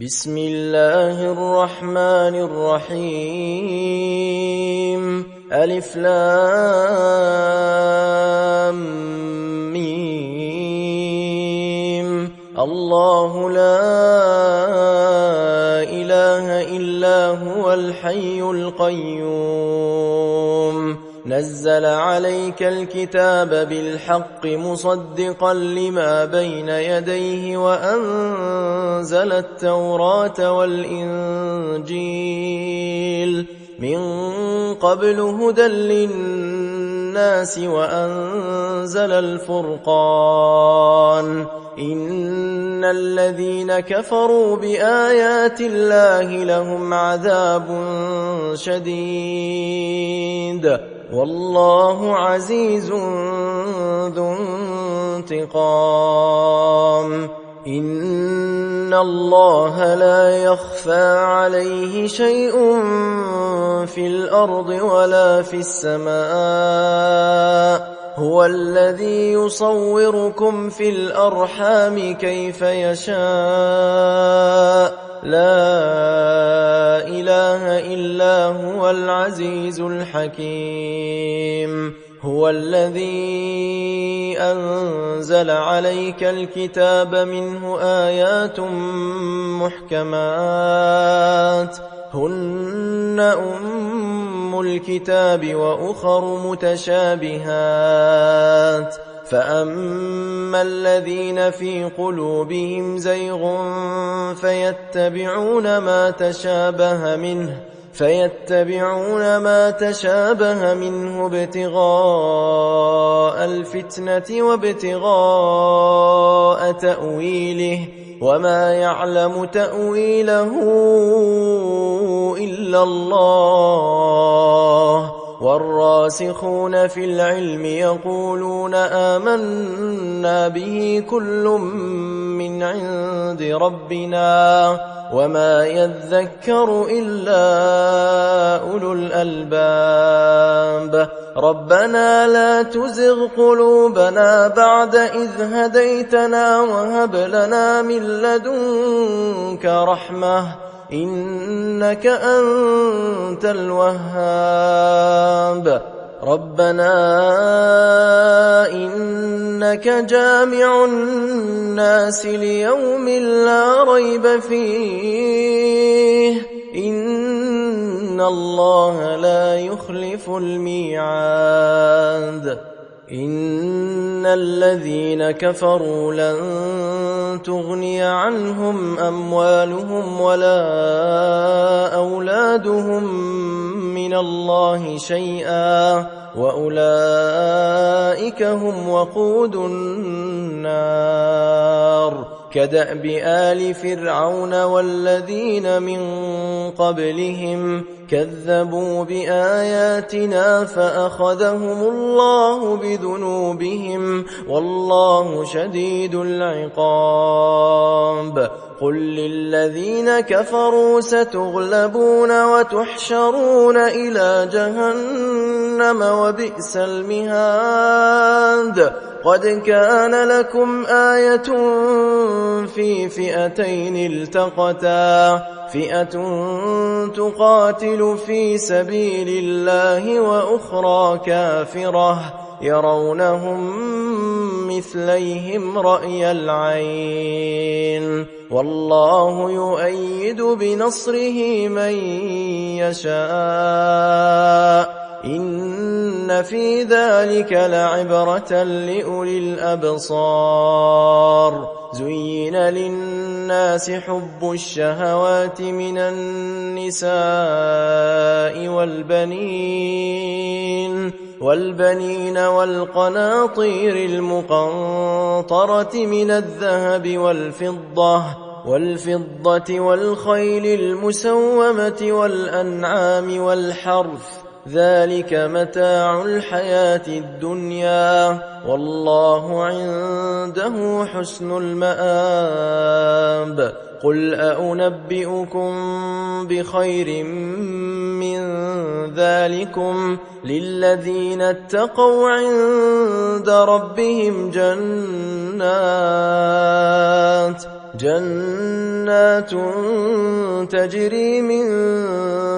بسم الله الرحمن الرحيم ألف لام ميم الله لا إله إلا هو الحي القيوم نزل عليك الكتاب بالحق مصدقا لما بين يديه وأنزل التوراة والإنجيل من قبل هدى للناس وأنزل الفرقان إن الذين كفروا بآيات الله لهم عذاب شديد والله عزيز ذو انتقام إن الله لا يخفى عليه شيء في الأرض ولا في السماء هو الذي يصوركم في الأرحام كيف يشاء لا إله إلا هو العزيز الحكيم هو الذي أنزل عليك الكتاب منه آيات محكمات هن أم الكتاب وأخر متشابهات فأما الذين في قلوبهم زيغ فيتبعون ما تشابه منه ابتغاء الفتنة وابتغاء تأويله وما يعلم تأويله إلا الله والراسخون في العلم يقولون آمنا به كل من عند ربنا وما يذكر إلا أولو الألباب ربنا لا تزغ قلوبنا بعد إذ هديتنا وهب لنا من لدنك رحمة إنك أنت الوهاب ربنا إنك جامع الناس ليوم لا ريب فيه إن الله لا يخلف الميعاد إن الذين كفروا لن تغني عنهم أموالهم ولا أولادهم من الله شيئا وأولئك هم وقود النار كدأب آل فرعون والذين من قبلهم كذبوا بآياتنا فأخذهم الله بذنوبهم والله شديد العقاب قل للذين كفروا ستغلبون وتحشرون إلى جهنم وبئس المهاد قد كان لكم آية في فئتين التقتا فئة تقاتل في سبيل الله وأخرى كافرة يرونهم مثليهم رأي العين والله يؤيد بنصره من يشاء إن في ذلك لعبرة لأولي الأبصار زين للناس حب الشهوات من النساء والبنين والقناطير المقنطرة من الذهب والفضة والخيل المسومة والأنعام والحرث ذلك متاع الحياة الدنيا والله عنده حسن المآب قل أنبئكم بخير من ذلكم للذين اتقوا جنات تجري من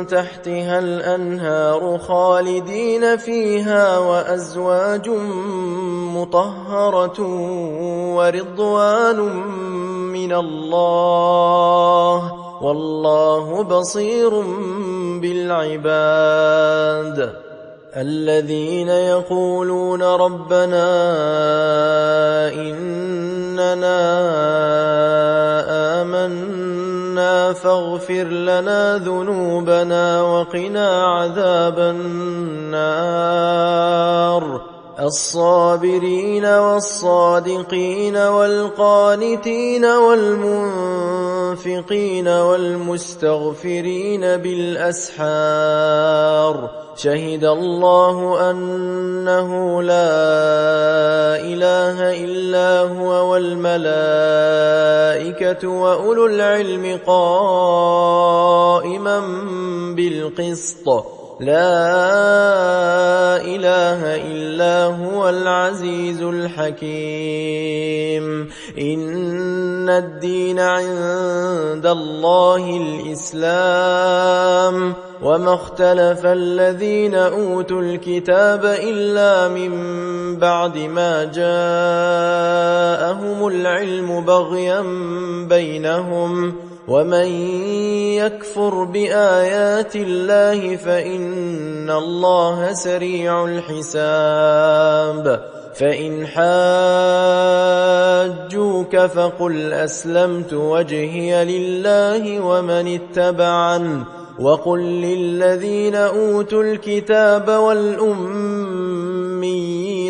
تحتها الأنهار خالدين فيها وأزواج مطهرة ورضوان من الله والله بصير بالعباد الذين يقولون ربنا إننا آمنا فاغفر لنا ذنوبنا وقنا عذاب النار الصابرين والصادقين والقانتين والمنفقين والمستغفرين بالأسحار شهد الله أنه لا إله إلا هو والملائكة وأولو العلم قائما بالقسط لا إله إلا هو العزيز الحكيم إن الدين عند الله الإسلام وما اختلف الذين أوتوا الكتاب إلا من بعد ما جاءهم العلم بغيا بينهم ومن يكفر بآيات الله فإن الله سريع الحساب فإن حاجوك فقل أسلمت وجهي لله ومن اتبعن وقل للذين أوتوا الكتاب والأميين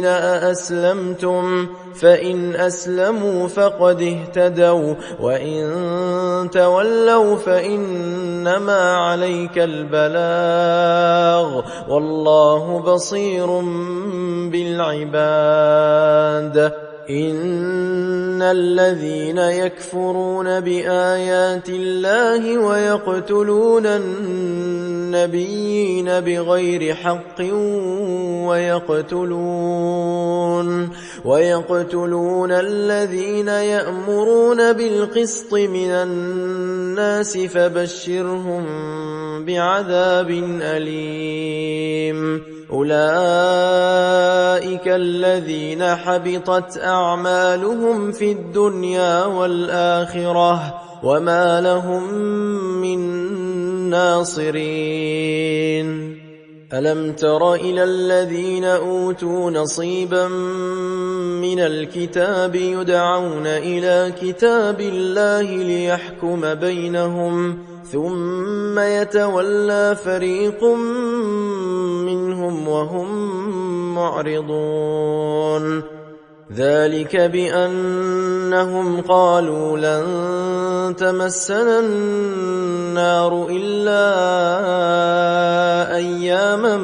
أأسلمتم فإن أسلموا فقد اهتدوا وإن تولوا فإنما عليك البلاغ والله بصير بالعباد إن الذين يكفرون بآيات الله ويقتلون النبيين بغير حق ويقتلون الذين يأمرون بالقسط من الناس فبشرهم بعذاب أليم أولئك الذين حبطت أعمالهم في الدنيا والآخرة وما لهم من ناصرين ألم تر إلى الذين أوتوا نصيبا من الكتاب يدعون إلى كتاب الله ليحكم بينهم ثم يتولى فريق منهم وهم معرضون ذلك بأنهم قالوا لن تمسنا النار إلا أياما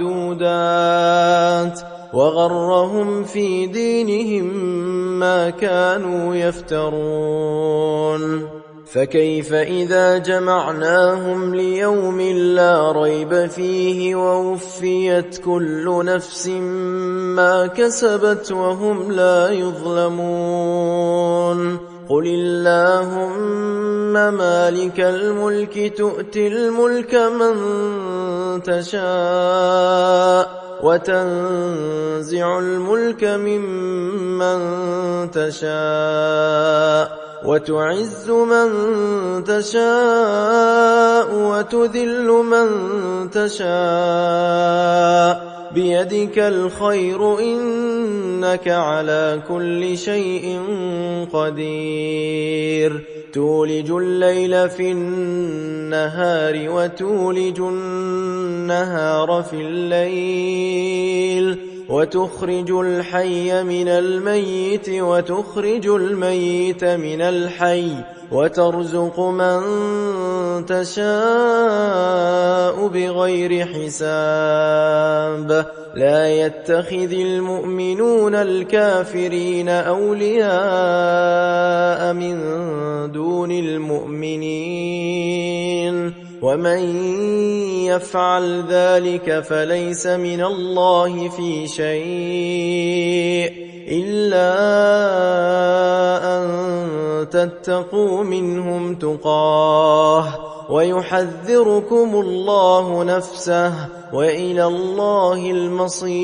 معدودات وغرهم في دينهم ما كانوا يفترون فكيف إذا جمعناهم ليوم لا ريب فيه ووفيت كل نفس ما كسبت وهم لا يظلمون قل اللهم مالك الملك تؤتي الملك من تشاء وتنزع الملك ممن تشاء وتعز من تشاء وتذل من تشاء بيدك الخير إنك على كل شيء قدير تولج الليل في النهار وتولج النهار في الليل وتخرج الحي من الميت وتخرج الميت من الحي وترزق من تشاء بغير حساب لا يتخذ المؤمنون الكافرين أولياء من دون المؤمنين ومن يفعل ذلك فليس من الله في شيء إلا أن تتقوا منهم تقاه ويحذركم الله نفسه وإلى الله المصير.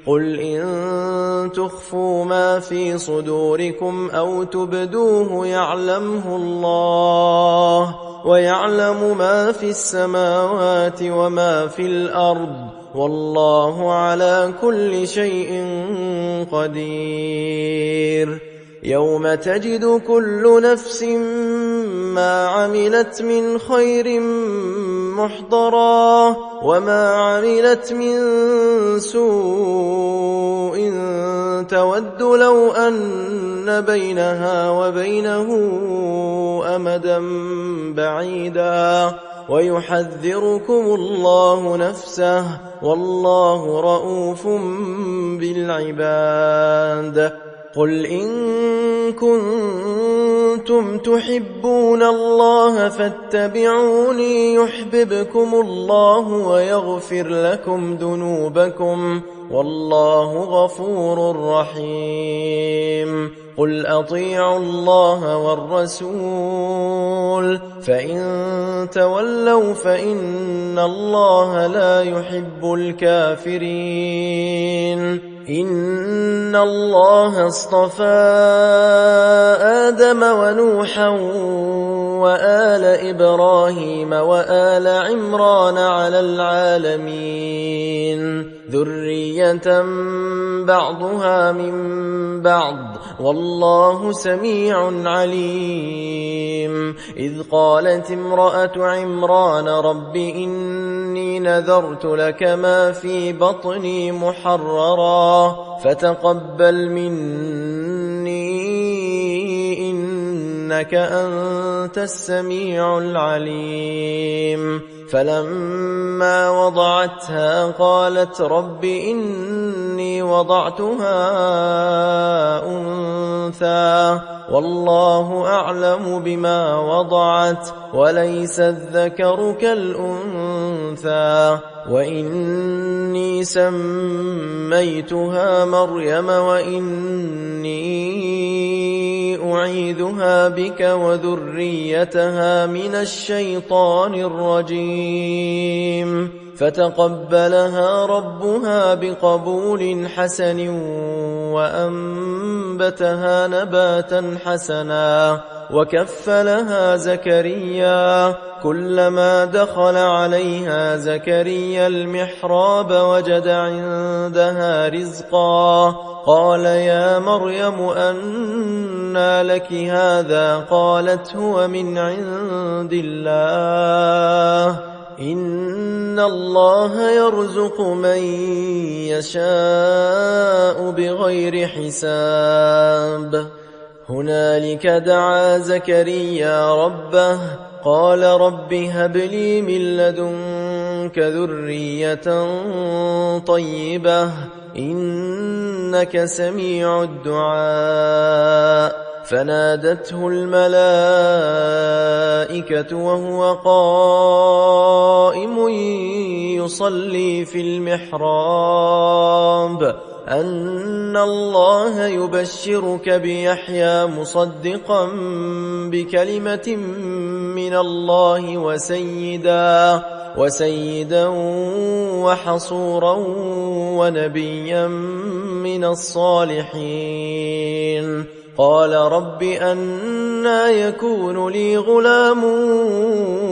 قل إن تخفوا ما في صدوركم أو تبدوه يعلمه الله ويعلم ما في السماوات وما في الأرض والله على كل شيء قدير. يوم تجد كل نفس ما عملت من خير محضرا وما عملت من سوء تود لو أن بينها وبينه أمدا بعيدا ويحذركم الله نفسه والله رؤوف بالعباد. قل إن كنتم تحبون الله فاتبعوني يحببكم الله ويغفر لكم ذنوبكم والله غفور رحيم. قل أطيعوا الله والرسول فإن تولوا فإن الله لا يحب الكافرين. إن الله اصطفى آدم ونوحا وآل إبراهيم وآل عمران على العالمين ذرية بعضها من بعض والله سميع عليم. إذ قالت امرأة عمران رب إني نذرت لك ما في بطني محررا فتقبل مني إنك أنت السميع العليم. فلما وضعتها قالت رب إني وضعتها أنثى والله أعلم بما وضعت وليس الذكر كالأنثى وإني سميتها مريم وإني أعيذها بك وذريتها من الشيطان الرجيم. فتقبلها ربها بقبول حسن وأنبتها نباتا حسنا وكفلها زكريا. كلما دخل عليها زكريا المحراب وجد عندها رزقا قال يا مريم أنى لك هذا قالت هو من عند الله إن الله يرزق من يشاء بغير حساب. هنالك دعا زكريا ربه قال رب هب لي من لدنك ذرية طيبة إنك سميع الدعاء. فنادته الملائكة وهو قائم يصلي في المحراب أن الله يبشرك بيحيى مصدقا بكلمة من الله وسيدا وحصورا ونبيا من الصالحين. قال رب أنى يكون لي غلام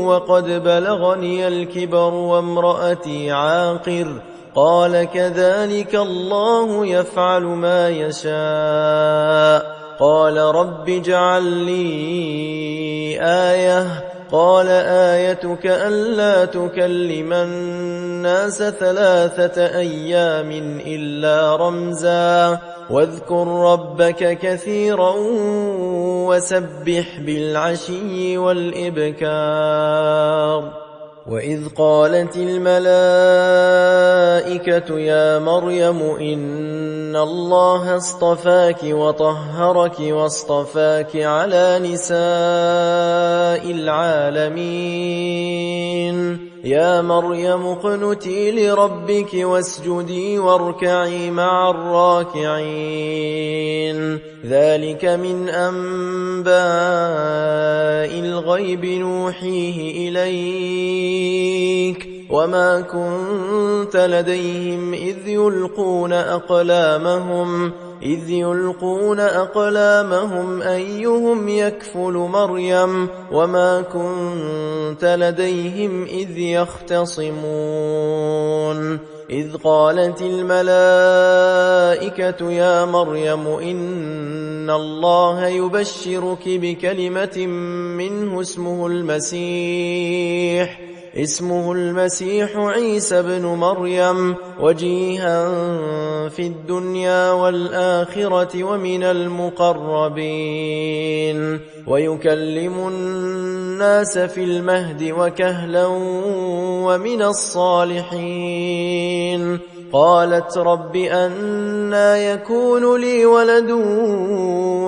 وقد بلغني الكبر وامرأتي عاقر قال كذلك الله يفعل ما يشاء. قال رب اجعل لي آية قال آيتك ألا تكلم الناس 3 أيام إلا رمزا واذكر ربك كثيرا وسبح بالعشي والإبكار. وإذ قالت الملائكة يا مريم إن الله اصطفاك وطهرك واصطفاك على نساء العالمين يا مريم اقنتي لربك واسجدي واركعي مع الراكعين ذلك من أنباء الغيب نوحيه إليك وما كنت لديهم إذ يلقون أقلامهم أيهم يكفل مريم وما كنت لديهم إذ يختصمون إذ قالت الملائكة يا مريم إن الله يبشرك بكلمة منه اسمه المسيح عيسى بن مريم وجيها في الدنيا والآخرة ومن المقربين ويكلم الناس في المهد وكهلا ومن الصالحين قالت رب أنى يكون لي ولد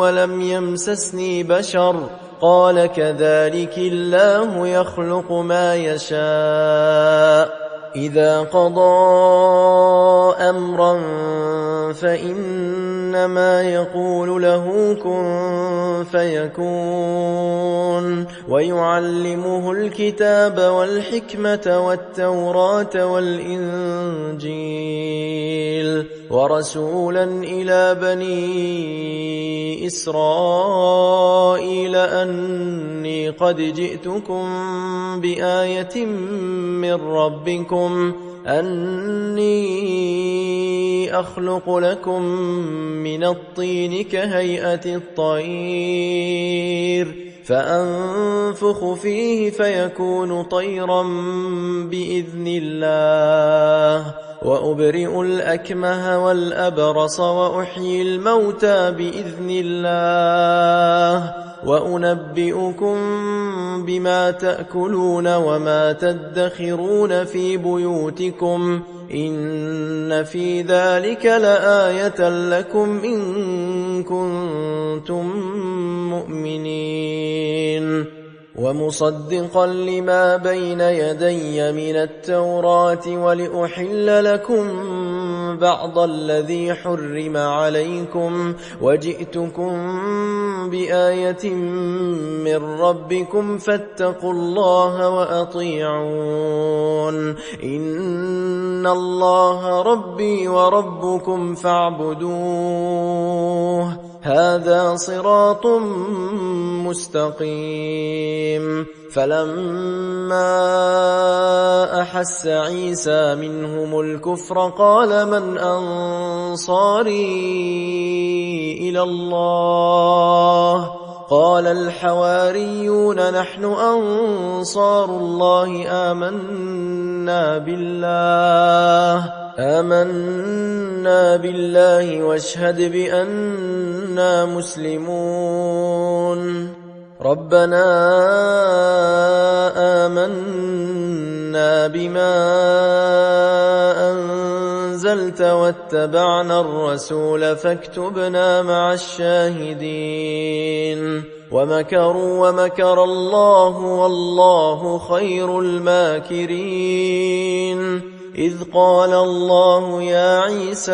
ولم يمسسني بشر قال كذلك الله يخلق ما يشاء إذا قضى أمرا فإنما يقول له كن فيكون ويعلمه الكتاب والحكمة والتوراة والإنجيل ورسولا إلى بني إسرائيل أني قد جئتكم بآية من ربكم أني أخلق لكم من الطين كهيئة الطير فأنفخ فيه فيكون طيرا بإذن الله وأبرئ الأكمه والأبرص وأحيي الموتى بإذن الله وأنبئكم بما تأكلون وما تدخرون في بيوتكم إن في ذلك لآية لكم إن كنتم مؤمنين ومصدقا لما بين يدي من التوراة ولأحل لكم بعض الذي حرم عليكم وجئتكم بآية من ربكم فاتقوا الله وأطيعون إن الله ربي وربكم فاعبدوه هذا صراط مستقيم فلما أحس عيسى منهم الكفر قال من أنصاري إلى الله قال الحواريون نحن أنصار الله آمنا بالله واشهد بأننا مسلمون ربنا آمنا بما أنزلت واتبعنا الرسول فاكتبنا مع الشاهدين ومكروا ومكر الله والله خير الماكرين إذ قال الله يا عيسى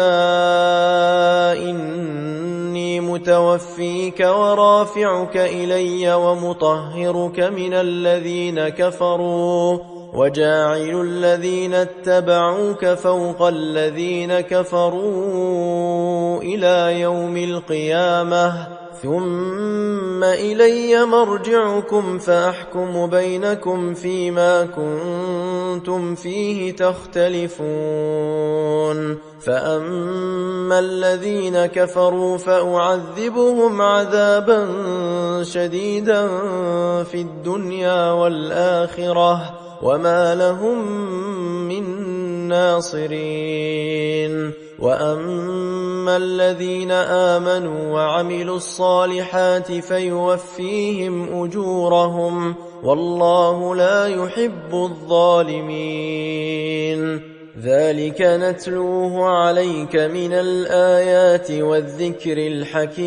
إني متوفيك ورافعك إلي ومطهرك من الذين كفروا وجاعل الذين اتبعوك فوق الذين كفروا إلى يوم القيامة ثم إلي مرجعكم فأحكم بينكم فيما كنتم فيه تختلفون فأما الذين كفروا فأعذبهم عذابا شديدا في الدنيا والآخرة وما لهم من ناصرين وأما الذين آمنوا وعملوا الصالحات فيوفيهم أجورهم والله لا يحب الظالمين ذلك نتلوه عليك من الآيات والذكر الحكيم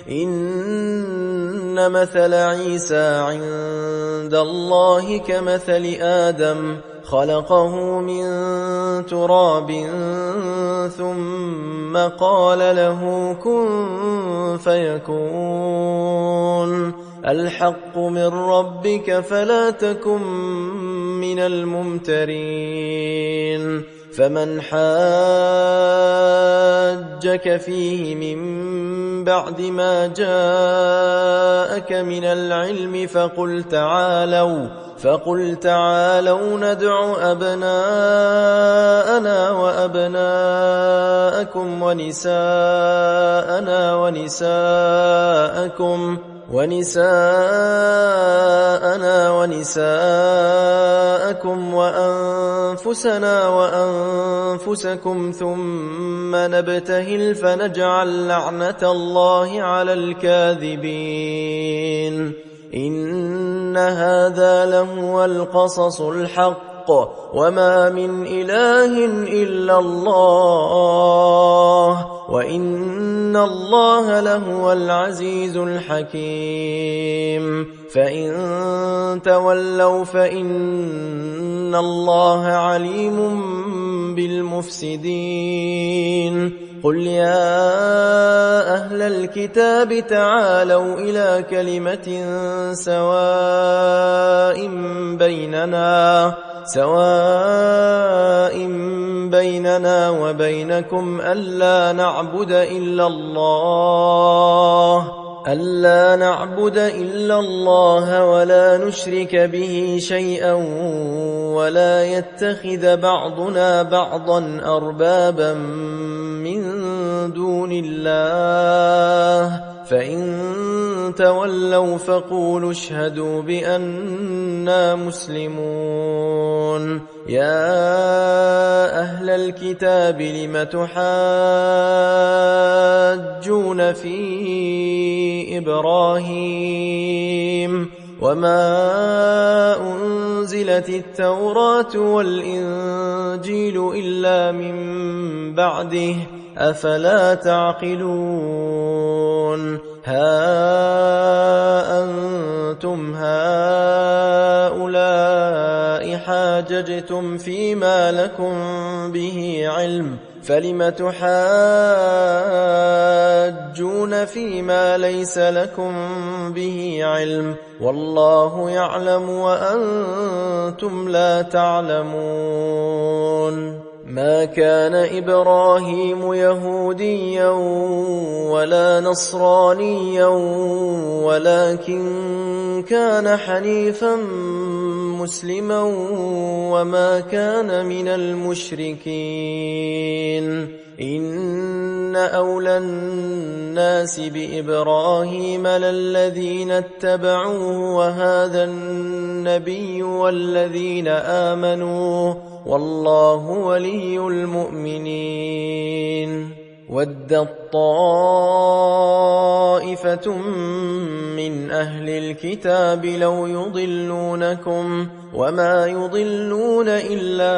إن إن مثل عيسى عند الله كمثل آدم خلقه من تراب ثم قال له كن فيكون الحق من ربك فلا تكن من الممترين فمن حاجك فيه من بعد ما جاءك من العلم فقل تعالوا ندع أبناءنا وأبناءكم ونساءنا ونساءكم وأنفسنا وأنفسكم ثم نبتهل فنجعل لعنة الله على الكاذبين إن هذا لهو القصص الحق وما من إله إلا الله وإن الله لهو العزيز الحكيم فإن تولوا فإن الله عليم بالمفسدين قل يا أهل الكتاب تعالوا إلى كلمة سواء بيننا وبينكم ألا نعبد إلا الله ولا نشرك به شيئا ولا يتخذ بعضنا بعضا أربابا من دون الله فإن تولوا فقولوا اشهدوا بأننا مسلمون يا أهل الكتاب لم تحاجون في إبراهيم وما أنزلت التوراة والإنجيل إلا من بعده أفلا تعقلون ها أنتم هؤلاء حاججتم فيما لكم به علم فلم تحاجون فيما ليس لكم به علم والله يعلم وأنتم لا تعلمون ما كان إبراهيم يهوديا ولا نصرانيا ولكن كان حنيفا مسلما وما كان من المشركين إن أولى الناس بإبراهيم للذين اتبعوه وهذا النبي والذين آمنوا والله ولي المؤمنين ودت طائفة من أهل الكتاب لو يضلونكم وما يضلون إلا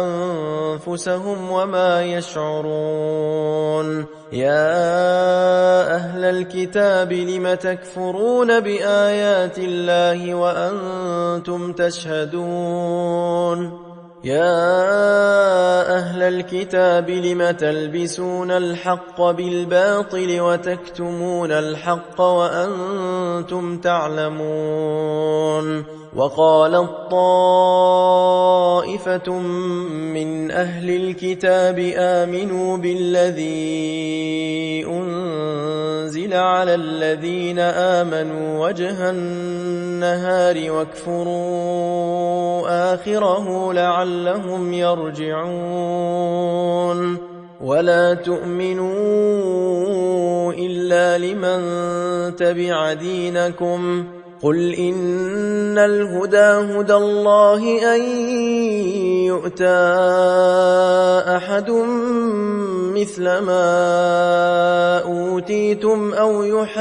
أنفسهم وما يشعرون يا أهل الكتاب لم تكفرون بآيات الله وأنتم تشهدون يا أهل الكتاب لم تلبسون الحق بالباطل وتكتمون الحق وأنتم تعلمون وقالت طائفة من أهل الكتاب آمنوا بالذي أنزل على الذين آمنوا وجه النهار واكفروا آخره لعلهم يرجعون ولا تؤمنوا إلا لمن تبع دينكم قل إن الهدى هدى الله أن يؤتى أحد مثل ما أوتيتم أو يحاجوكم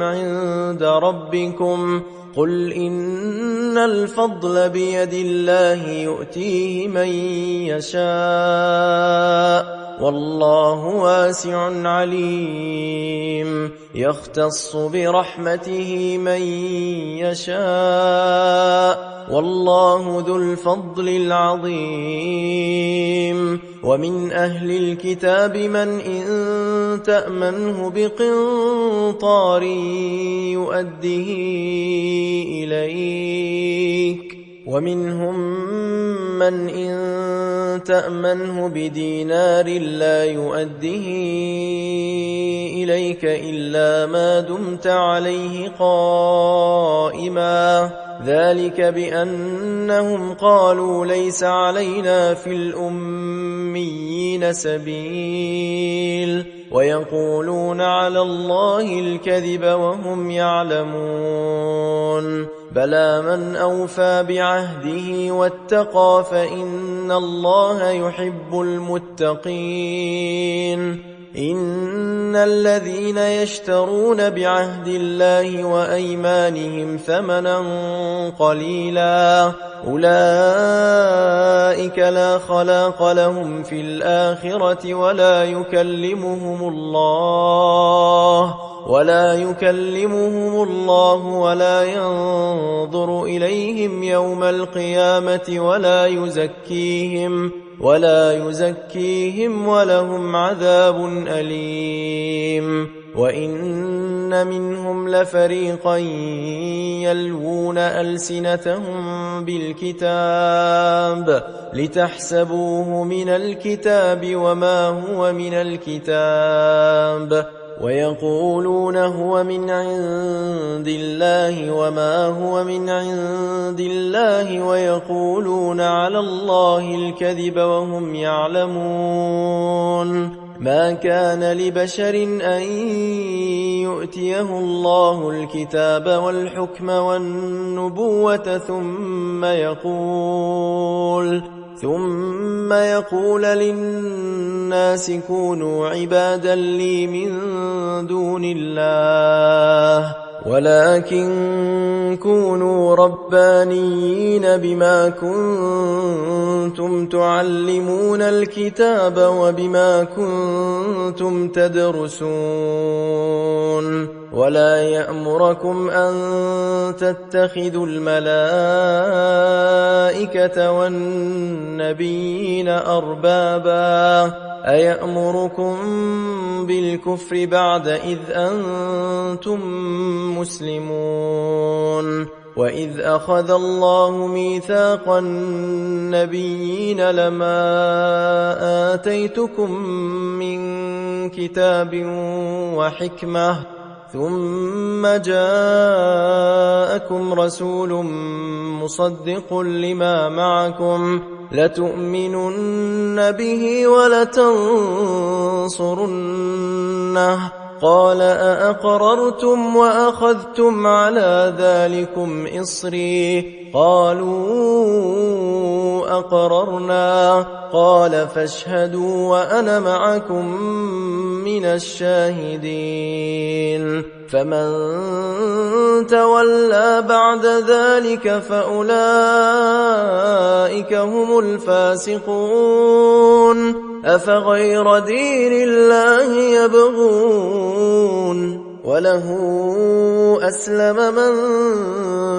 عند ربكم قل إن الفضل بيد الله يؤتيه من يشاء والله واسع عليم يختص برحمته من يشاء والله ذو الفضل العظيم ومن أهل الكتاب من إن تأمنه بقنطار يؤده إليك ومنهم من إن تأمنه بدينار لا يؤده إليك إلا ما دمت عليه قائما ذلك بأنهم قالوا ليس علينا في الأميين سبيل ويقولون على الله الكذب وهم يعلمون بلى من أوفى بعهده واتقى فإن الله يحب المتقين إن الذين يشترون بعهد الله وأيمانهم ثمنا قليلا أولئك لا خلاق لهم في الآخرة ولا يكلمهم الله ولا ينظر إليهم يوم القيامة ولا يزكيهم ولهم عذاب أليم وإن منهم لفريقا يلوون ألسنتهم بالكتاب لتحسبوه من الكتاب وما هو من الكتاب ويقولون هو من عند الله وما هو من عند الله ويقولون على الله الكذب وهم يعلمون ما كان لبشر أن يؤتيه الله الكتاب والحكم والنبوة ثم يقول للناس كونوا عبادا لي من دون الله ولكن كونوا ربانيين بما كنتم تعلمون الكتاب وبما كنتم تدرسون ولا يأمركم أن تتخذوا الملائكة والنبيين أربابا أيأمركم بالكفر بعد إذ أنتم مسلمون وإذ أخذ الله ميثاق النبيين لما آتيتكم من كتاب وحكمة ثم جاءكم رسول مصدق لما معكم لتؤمنن به ولتنصرنه قال أأقررتم وأخذتم على ذلكم إصري قالوا أقررنا قال فاشهدوا وأنا معكم من الشاهدين فمن تولى بعد ذلك فأولئك هم الفاسقون أفغير دين الله يبغون وله أسلم من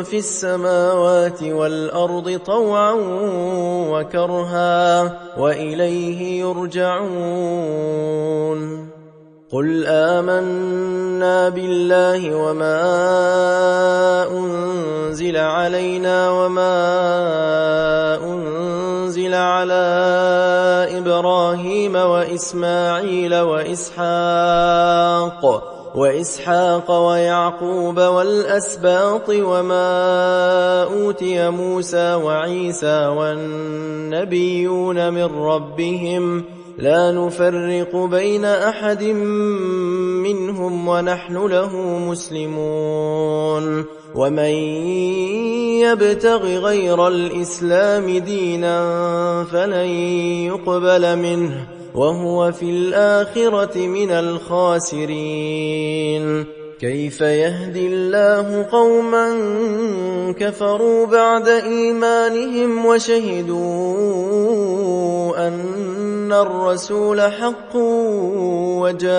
في السماوات والأرض طوعا وكرها وإليه يرجعون قل آمنا بالله وما أنزل علينا وما أنزل على إبراهيم وإسماعيل وإسحاق ويعقوب والأسباط وما أوتي موسى وعيسى والنبيون من ربهم لا نفرق بين أحد منهم ونحن له مسلمون ومن يبتغ غير الإسلام دينا فلن يقبل منه وهو في الآخرة من الخاسرين كيف يهدي الله قوما كفروا بعد إيمانهم وشهدوا أن الرسول حق وجاءهم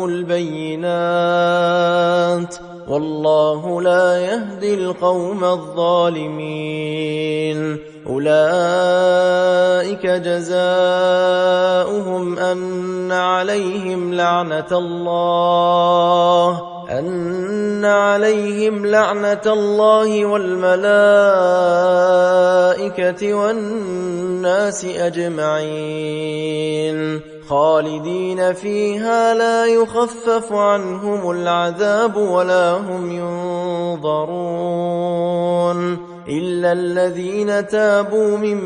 البينات والله لا يهدي القوم الظالمين أولئك جزاؤهم أن عليهم لعنة الله والملائكة والناس أجمعين خالدين فيها لا يخفف عنهم العذاب ولا هم ينظرون إلا الذين تابوا من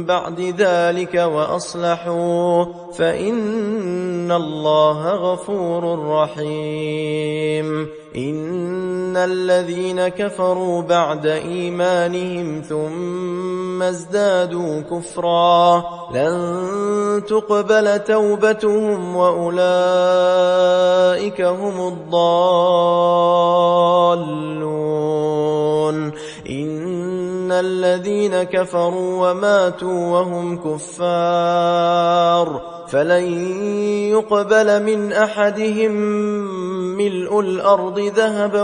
بعد ذلك وأصلحوا فإن الله غفور رحيم إن الذين كفروا بعد إيمانهم ثم ازدادوا كفرا لن تقبل توبتهم وأولئك هم الضالون إن الذين كفروا وماتوا وهم كفار فلن يقبل من أحدهم ملء الأرض ذهبا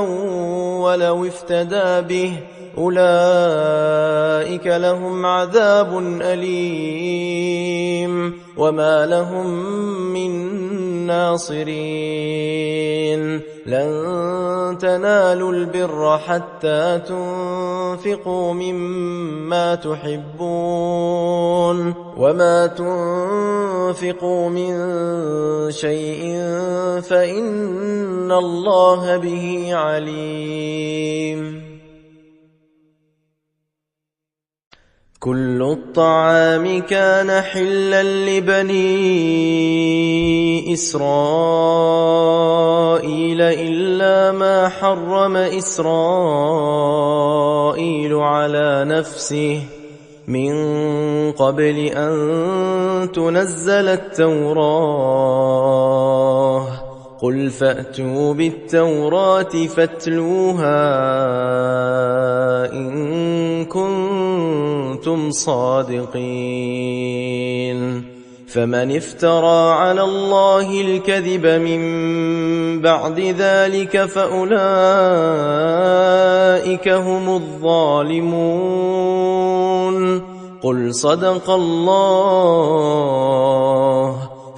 ولو افتدى به أولئك لهم عذاب أليم وما لهم من ناصرين لن تنالوا البر حتى تنفقوا مما تحبون وما تنفقوا من شيء فإن الله به عليم كل الطعام كان حلا لبني إسرائيل إلا ما حرم إسرائيل على نفسه من قبل أن تنزل التوراة قل فأتوا بالتوراة فاتلوها إن كنتم صادقين فمن افترى على الله الكذب من بعد ذلك فأولئك هم الظالمون قل صدق الله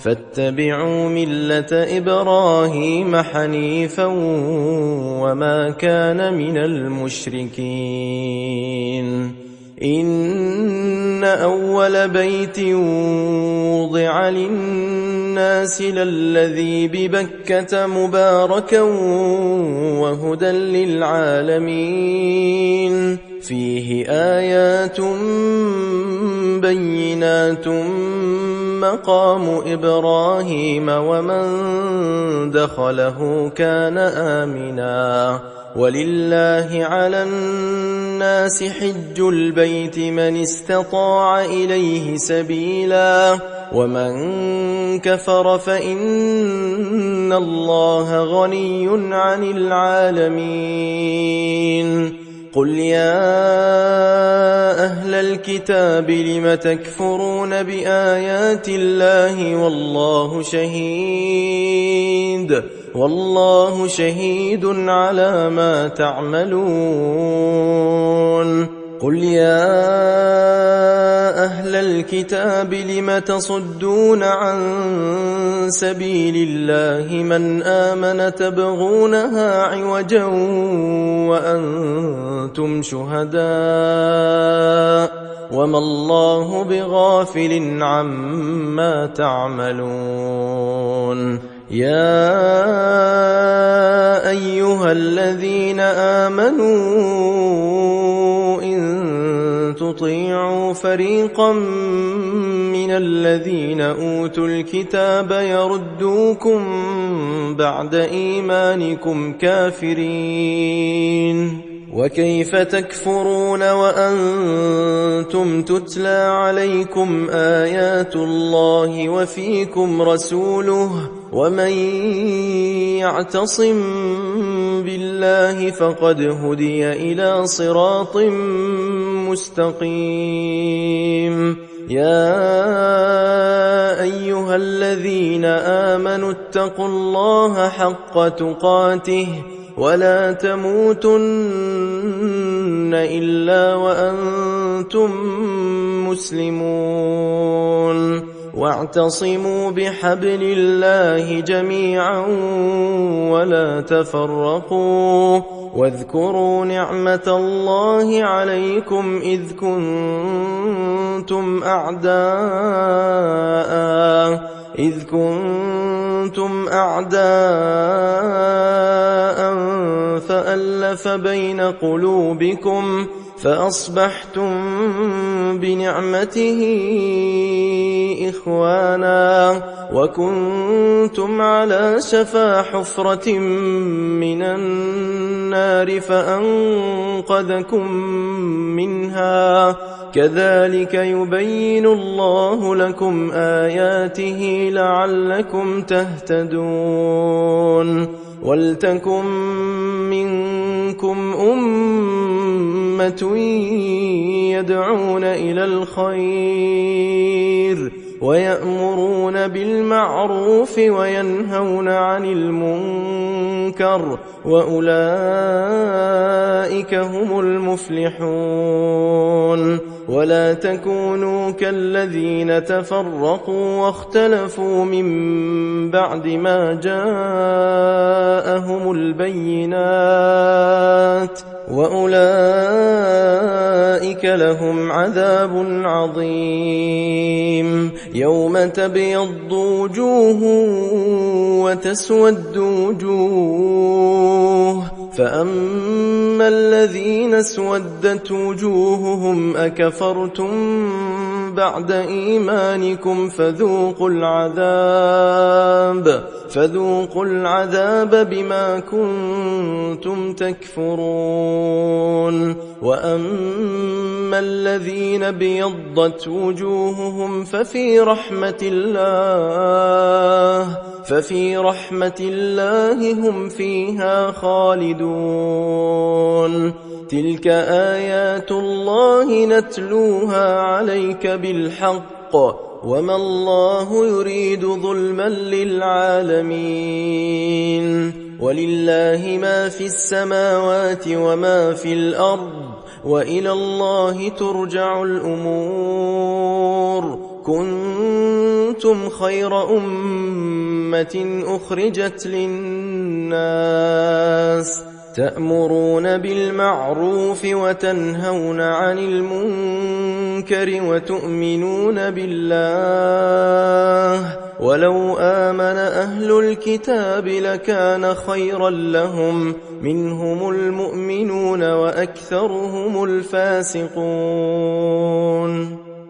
فاتبعوا ملة إبراهيم حنيفا وما كان من المشركين إن أول بيت وضع للناس للذي ببكة مباركا وهدى للعالمين فيه آيات بينات مقام إبراهيم ومن دخله كان آمنا ولله على الناس حج البيت من استطاع إليه سبيلا ومن كفر فإن الله غني عن العالمين قل يا أهل الكتاب لم تكفرون بآيات الله والله شهيد على ما تعملون قل يا أهل الكتاب لم تصدون عن سبيل الله من آمن تبغونها عوجا وأنتم شهداء وما الله بغافل عما تعملون يا أيها الذين آمنوا إن تطيعوا فريقا من الذين أوتوا الكتاب يردوكم بعد إيمانكم كافرين وكيف تكفرون وأنتم تتلى عليكم آيات الله وفيكم رسوله ومن يعتصم بالله فقد هدي إلى صراط مستقيم يا أيها الذين آمنوا اتقوا الله حق تقاته ولا تموتن إلا وأنتم مسلمون واعتصموا بحبل الله جميعا ولا تفرقوا واذكروا نعمة الله عليكم إذ كنتم أعداء فألف بين قلوبكم فأصبحتم بنعمته إخوانا وكنتم على شفا حفرة من النار فأنقذكم منها كذلك يبين الله لكم آياته لعلكم تهتدون ولتكن منكم أمة يدعون إلى الخير ويأمرون بالمعروف وينهون عن المنكر وأولئك هم المفلحون ولا تكونوا كالذين تفرقوا واختلفوا من بعد ما جاءهم البينات وأولئك لهم عذاب عظيم يوم تبيض وجوه وتسود وجوه فأما الذين اسودت وجوههم أكفرتم بعد إيمانكم فذوقوا العذاب بما كنتم تكفرون وأما الذين بيضت وجوههم ففي رحمة الله هم فيها خالدون تلك آيات الله نتلوها عليك بالحق وما الله يريد ظلما للعالمين ولله ما في السماوات وما في الأرض وإلى الله ترجع الأمور كنتم خير أمة أخرجت للناس تأمرون بالمعروف وتنهون عن المنكر وتؤمنون بالله ولو آمن أهل الكتاب لكان خيرا لهم منهم المؤمنون وأكثرهم الفاسقون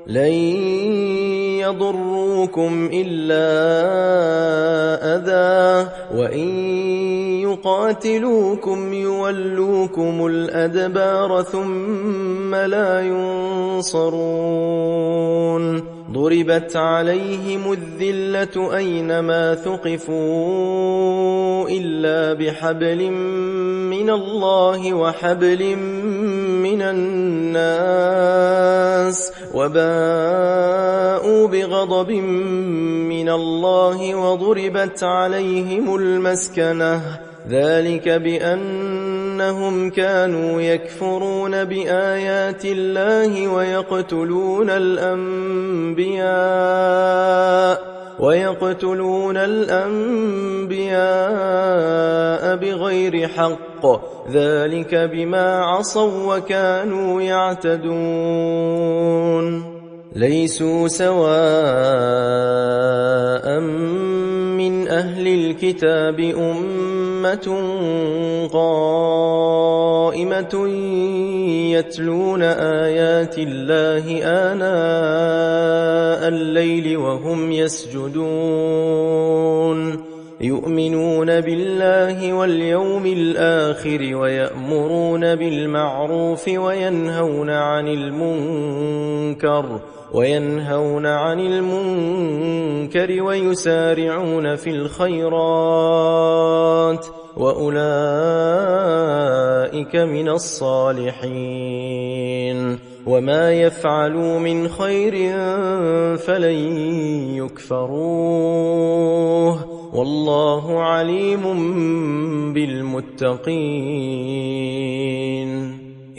لن يضروكم إلا أذى وإن يقاتلوكم يولوكم الأدبار ثم لا ينصرون ضربت عليهم الذلة أينما ثقفوا إلا بحبل من الله وحبل من الناس وباءوا بغضب من الله وضربت عليهم المسكنة ذلك بأنهم كانوا يكفرون بآيات الله ويقتلون الأنبياء بغير حق ذلك بما عصوا وكانوا يعتدون ليسوا سواء من أهل الكتاب أمة قائمة يتلون آيات الله آناء الليل وهم يسجدون يؤمنون بالله واليوم الآخر ويأمرون بالمعروف وينهون عن المنكر ويسارعون في الخيرات وأولئك من الصالحين وما يفعلوا من خير فلن يكفروه والله عليم بالمتقين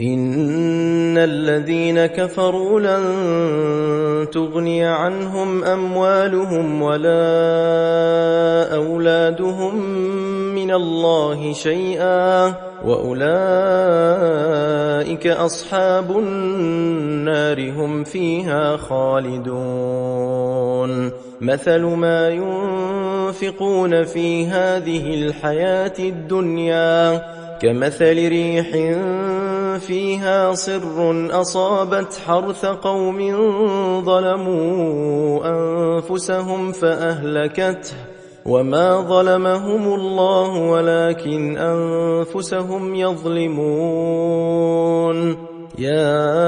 إن الذين كفروا لن تغني عنهم أموالهم ولا أولادهم من الله شيئا وأولئك أصحاب النار هم فيها خالدون مثل ما ينفقون في هذه الحياة الدنيا كمثل ريح فيها صر أصابت حرث قوم ظلموا أنفسهم فأهلكته وما ظلمهم الله ولكن أنفسهم يظلمون يا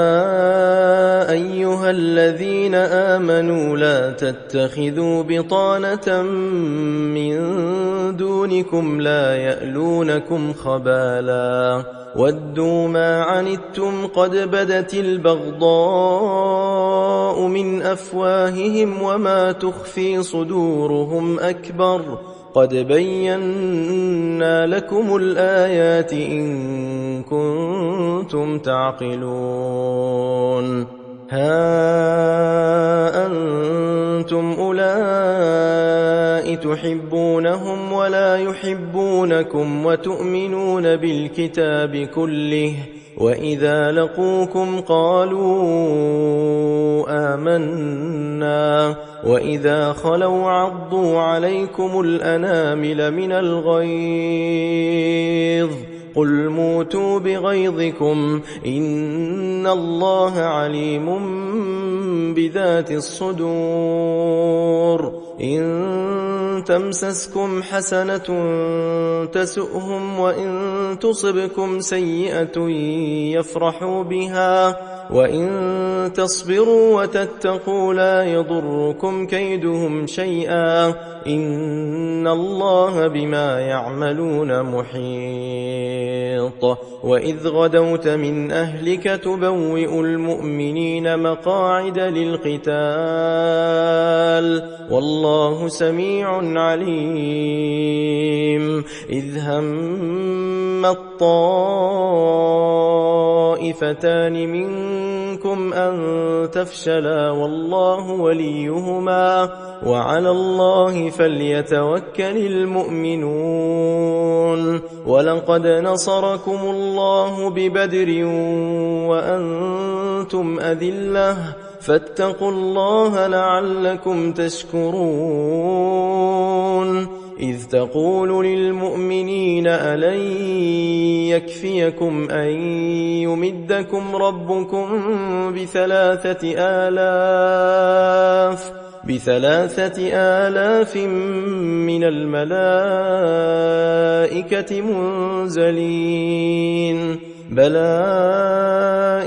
أيها الذين آمنوا لا تتخذوا بطانة من دونكم لا يألونكم خبالا ودوا ما عنتم قد بدت البغضاء من أفواههم وما تخفي صدورهم أكبر قد بينا لكم الآيات إن كنتم تعقلون ها أنتم أولئك تحبونهم ولا يحبونكم وتؤمنون بالكتاب كله وإذا لقوكم قالوا آمنا وإذا خلوا عضوا عليكم الأنامل من الغيظ قل موتوا بغيظكم إن الله عليم بذات الصدور إن تمسسكم حسنة تسؤهم وإن تصبكم سيئة يفرحوا بها وإن تصبروا وتتقوا لا يضركم كيدهم شيئا إن الله بما يعملون محيط وإذ غدوت من أهلك تبوئ المؤمنين مقاعد للقتال والله سميع عليم إذ هم الطائفتان منكم أن تفشلا والله وليهما وعلى الله فليتوكل المؤمنون ولقد نصركم الله ببدر وأنتم أذلة فاتقوا الله لعلكم تشكرون إذ تقول للمؤمنين ألن يكفيكم أن يمدكم ربكم بثلاثة آلاف من الملائكة منزلين بلى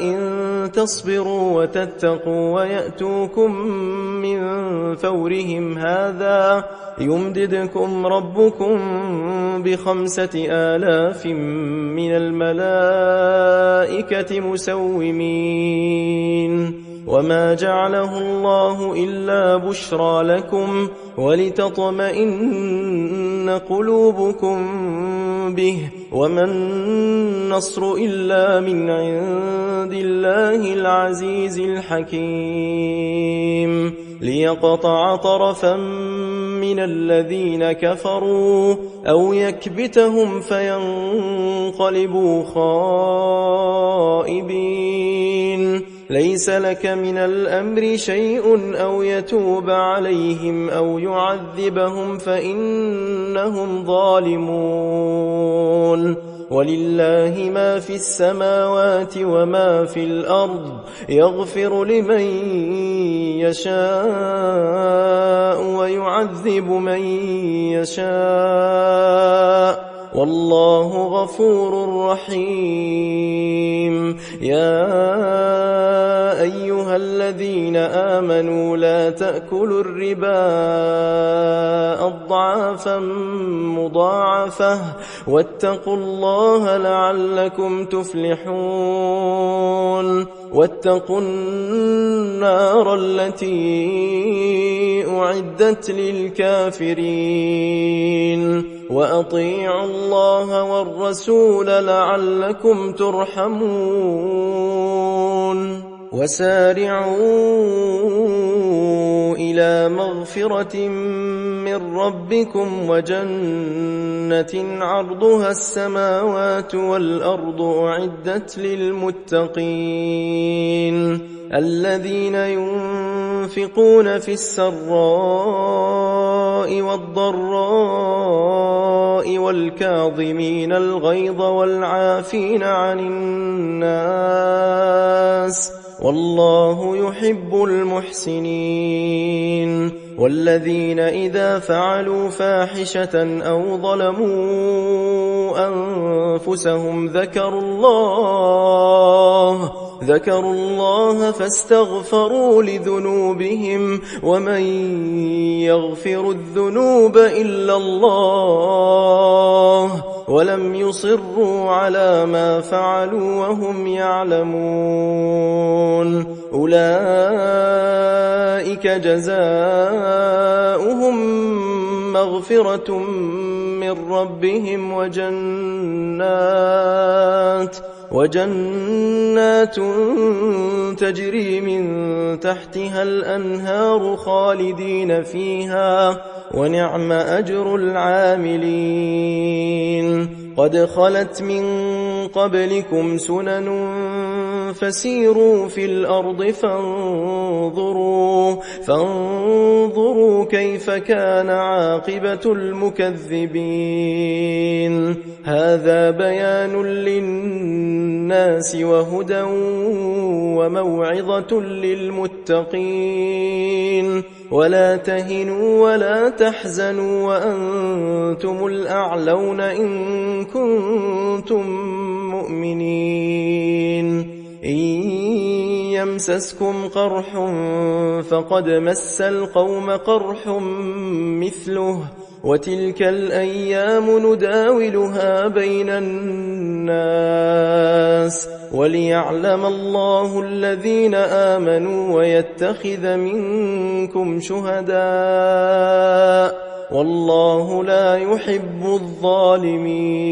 إن تصبروا وتتقوا ويأتوكم من فورهم هذا يمددكم ربكم ب5,000 من الملائكة مسومين وما جعله الله إلا بشرى لكم ولتطمئن قلوبكم به وما النصر إلا من عند الله العزيز الحكيم ليقطع طرفا من الذين كفروا أو يكبتهم فينقلبوا خائبين ليس لك من الأمر شيء أو يتوب عليهم أو يعذبهم فإنهم ظالمون ولله ما في السماوات وما في الأرض يغفر لمن يشاء ويعذب من يشاء والله غفور رحيم. يا أيها الذين آمنوا لا تأكلوا الربا أضعافا مضاعفة واتقوا الله لعلكم تفلحون. واتقوا النار التي أعدت للكافرين وأطيعوا الله والرسول لعلكم ترحمون. وسارعوا إلى مغفرة من ربكم وجنة عرضها السماوات والأرض أعدت للمتقين الذين ينفقون في السراء والضراء والكاظمين الغيظ والعافين عن الناس والله يحب المحسنين. والذين إذا فعلوا فاحشة أو ظلموا أنفسهم ذكروا الله فاستغفروا لذنوبهم ومن يغفر الذنوب إلا الله ولم يصروا على ما فعلوا وهم يعلمون أولئك جزاؤهم مغفرة من ربهم وجنات تجري من تحتها الأنهار خالدين فيها ونعم أجر العاملين. قد خلت من قبلكم سنن فسيروا في الأرض فانظروا كيف كان عاقبة المكذبين. هذا بيان للناس وهدى وموعظة للمتقين. ولا تهنوا ولا تحزنوا وأنتم الأعلون إن كنتم مؤمنين. إن يمسسكم قرح فقد مس القوم قرح مثله وتلك الأيام نداولها بين الناس وليعلم الله الذين آمنوا ويتخذ منكم شهداء والله لا يحب الظالمين.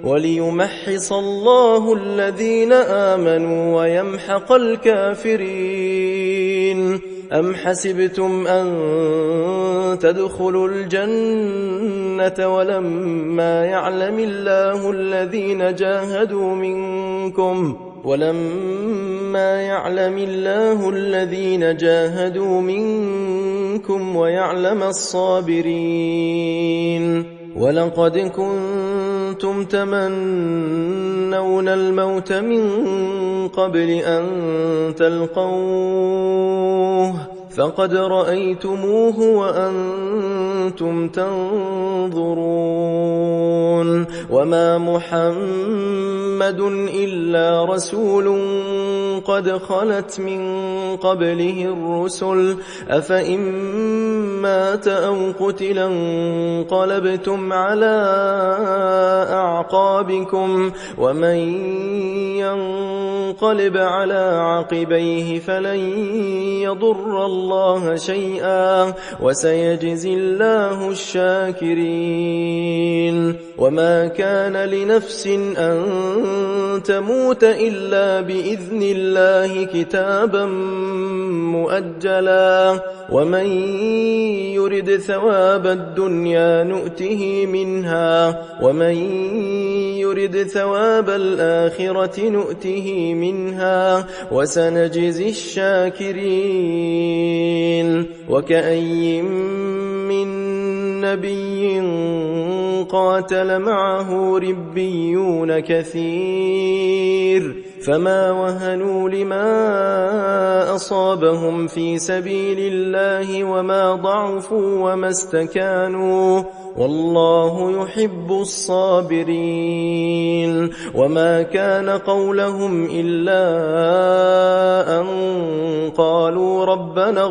وليمحص الله الذين آمنوا ويمحق الكافرين. أم حسبتم أن تدخلوا الجنة ولما يعلم الله الذين جاهدوا منكم ويعلم الصابرين. ولقد كنتم تمنون الموت من قبل أن تلقوه فقد رأيتموه وأنتم تنظرون. وما محمد إلا رسول قد خلت من قبله الرسل أفإن مات أو قتلا انقلبتم على أعقابكم ومن ينقلب على عقبيه فلن يضر الله شيئا وسيجزي الله الشاكرين. وما كان لنفس أن تموت إلا بإذن الله كتابا مؤجلا ومن يرد ثواب الدنيا نؤته منها ومن يرد ثواب الآخرة نؤته منها وسنجزي الشاكرين. وكأي من نبي قاتل معه ربيون كثير فما وهنوا لما أصابهم في سبيل الله وما ضعفوا وما استكانوا والله يحب الصابرين وما كان قولهم إلا أن قالوا ربنا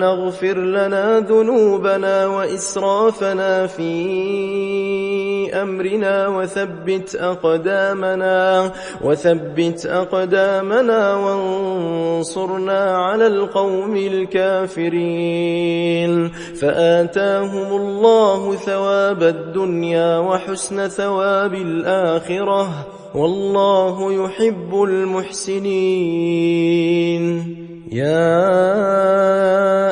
اغفر لنا ذنوبنا وإسرافنا في أمرنا وثبت أقدامنا وانصرنا على القوم الكافرين فآتاهم الله ثواب الدنيا وحسن ثواب الآخرة والله يحب المحسنين يا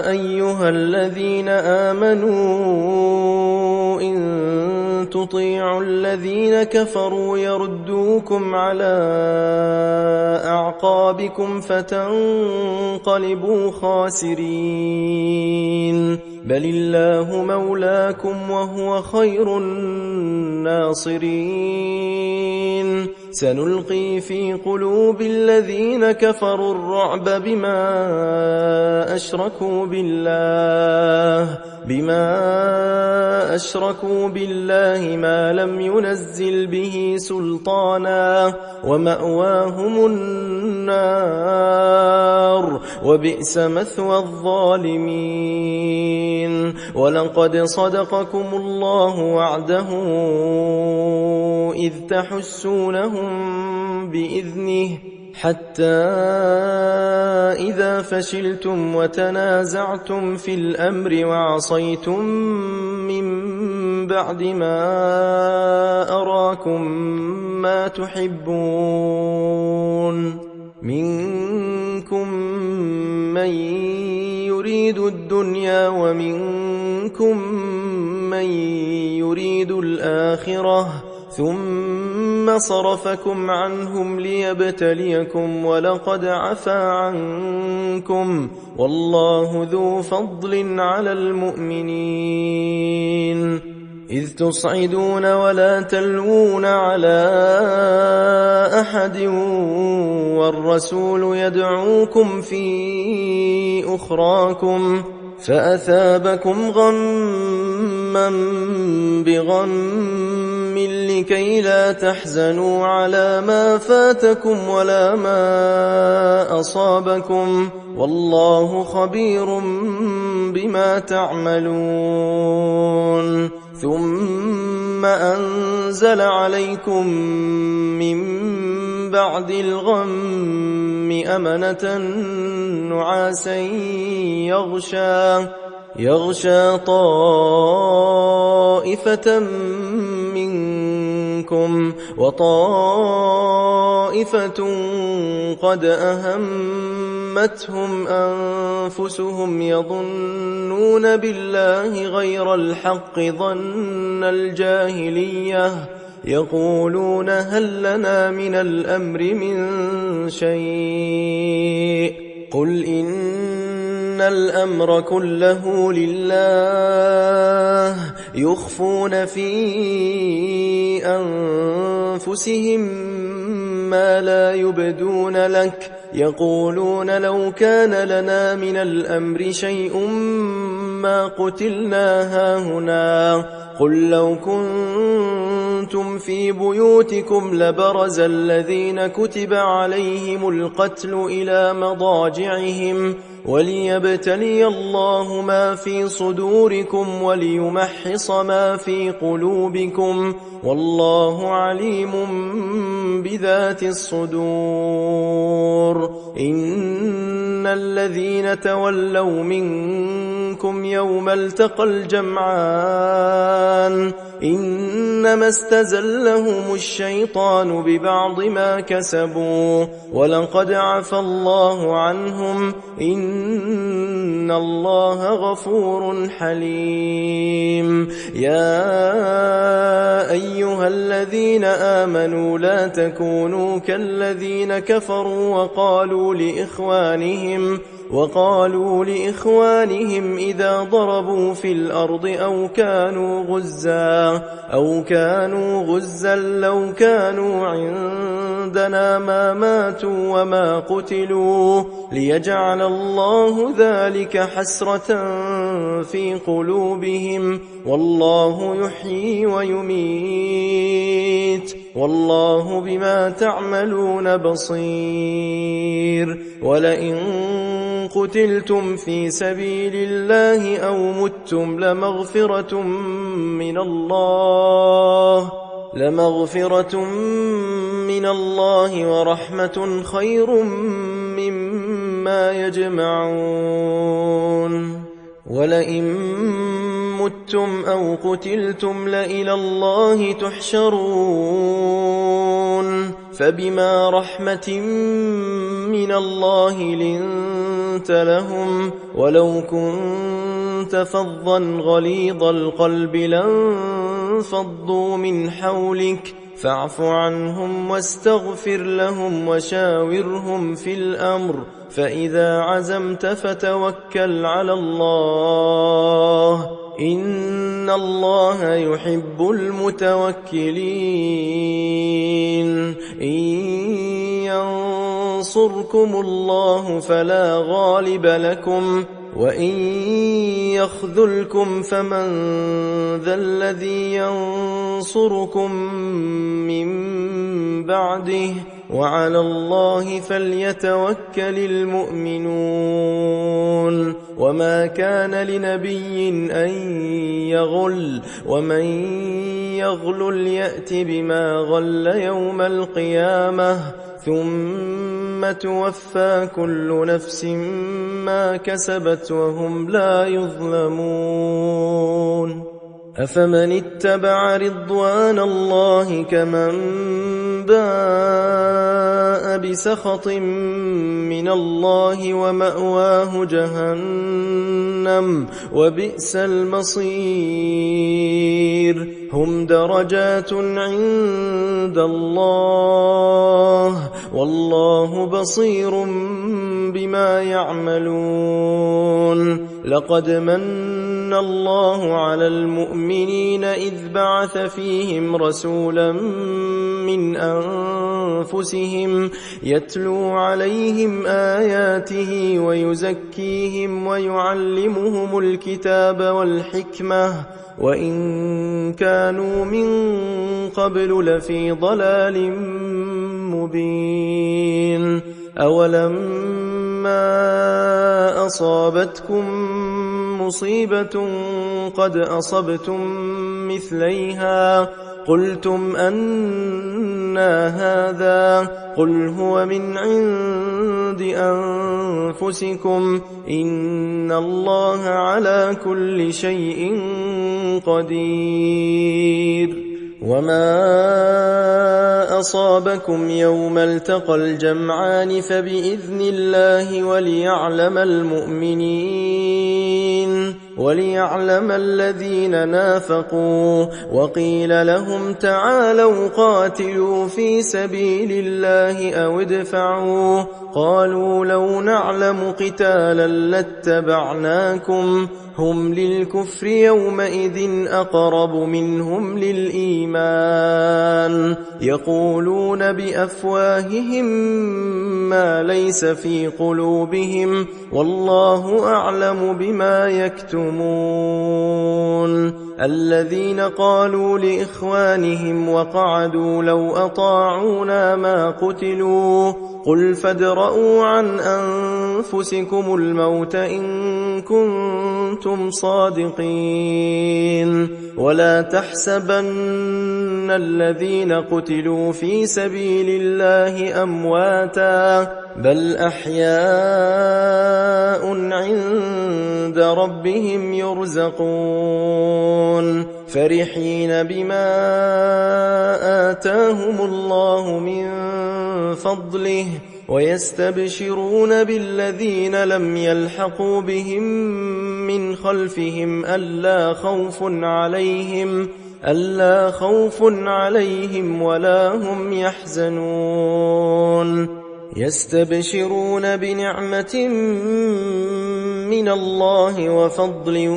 أيها الذين آمنوا إن تطيعوا الذين كفروا يردوكم على أعقابكم فتنقلبوا خاسرين بل الله مولاكم وهو خير الناصرين سنلقي في قلوب الذين كفروا الرعب بما أشركوا بالله ما لم ينزل به سلطانا ومأواهم النار وبئس مثوى الظالمين ولقد صدقكم الله وعده إذ تحسونهم بإذنه حتى إذا فشلتم وتنازعتم في الأمر وعصيتم من بعد ما أراكم ما تحبون منكم من يريد الدنيا ومنكم من يريد الآخرة ثم صرفكم عنهم ليبتليكم ولقد عفا عنكم والله ذو فضل على المؤمنين إذ تصعدون ولا تلوون على أحد والرسول يدعوكم في أخراكم فأثابكم غما بغم لكي لا تحزنوا على ما فاتكم ولا ما أصابكم والله خبير بما تعملون ثم أنزل عليكم من بعد الغم أمنة نعاسا يغشى طائفة منكم وطائفة قد أهمتهم أنفسهم يظنون بالله غير الحق ظن الجاهلية يقولون هل لنا من الأمر من شيء قل إن الأمر كله لله يخفون في أنفسهم ما لا يبدون لك يقولون لو كان لنا من الأمر شيء ما قتلنا هاهنا قل لو كنتم في بيوتكم لبرز الذين كتب عليهم القتل إلى مضاجعهم وليبتلي الله ما في صدوركم وليمحص ما في قلوبكم والله عليم بذات الصدور إن الذين تولوا منكم يوم التقى الجمعان إنما استزلهم الشيطان ببعض ما كسبوا ولقد عفى الله عنهم إن الله غفور حليم يا أيها الذين آمنوا لا تكونوا كالذين كفروا وقالوا وقالوا لإخوانهم إذا ضربوا في الأرض أو كانوا غزا لو كانوا عندنا ما ماتوا وما قتلوا ليجعل الله ذلك حسرة في قلوبهم والله يحيي ويميت والله بما تعملون بصير ولئن قتلتم في سبيل الله أو متم لمغفرة من الله ورحمة خير مما يجمعون ولئن متم أو قتلتم لإلى الله تحشرون فبما رحمة من الله لنت لهم ولو كنت فظا غليظ القلب لانفضوا من حولك فاعف عنهم واستغفر لهم وشاورهم في الأمر فإذا عزمت فتوكل على الله إن الله يحب المتوكلين إن ينصركم الله فلا غالب لكم وإن يخذلكم فمن ذا الذي ينصركم من بعده وعلى الله فليتوكل المؤمنون وما كان لنبي أن يغل ومن يغل يأت بما غل يوم القيامة ثم توفى كل نفس ما كسبت وهم لا يظلمون أفمن اتبع رضوان الله كمن باء بسخط من الله ومأواه جهنم وبئس المصير هم درجات عند الله والله بصير بما يعملون لقد من الله على المؤمنين إذ بعث فيهم رسولا من أنفسهم يتلو عليهم آياته ويزكيهم ويعلمهم الكتاب والحكمة وإن كانوا من قبل لفي ضلال مبين أولما أصابتكم مصيبة قد أصبتم مثليها قلتم أنى هذا قل هو من عند أنفسكم إن الله على كل شيء قدير وما أصابكم يوم التقى الجمعان فبإذن الله وليعلم الذين نافقوا وقيل لهم تعالوا قاتلوا في سبيل الله أو ادفعوا قالوا لو نعلم قتالا لاتبعناكم هم للكفر يومئذ أقرب منهم للإيمان يقولون بأفواههم ما ليس في قلوبهم والله أعلم بما يكتمون الذين قالوا لإخوانهم وقعدوا لو أطاعونا ما قتلوا قل فادرءوا عن أنفسكم الموت إن كنتم صادقين ولا تحسبن الذين قتلوا في سبيل الله أمواتا بل أحياء عند ربهم يرزقون فرحين بما آتاهم الله من فضله ويستبشرون بالذين لم يلحقوا بهم من خلفهم ألا خوف عليهم ولا هم يحزنون يستبشرون بنعمة من الله وفضل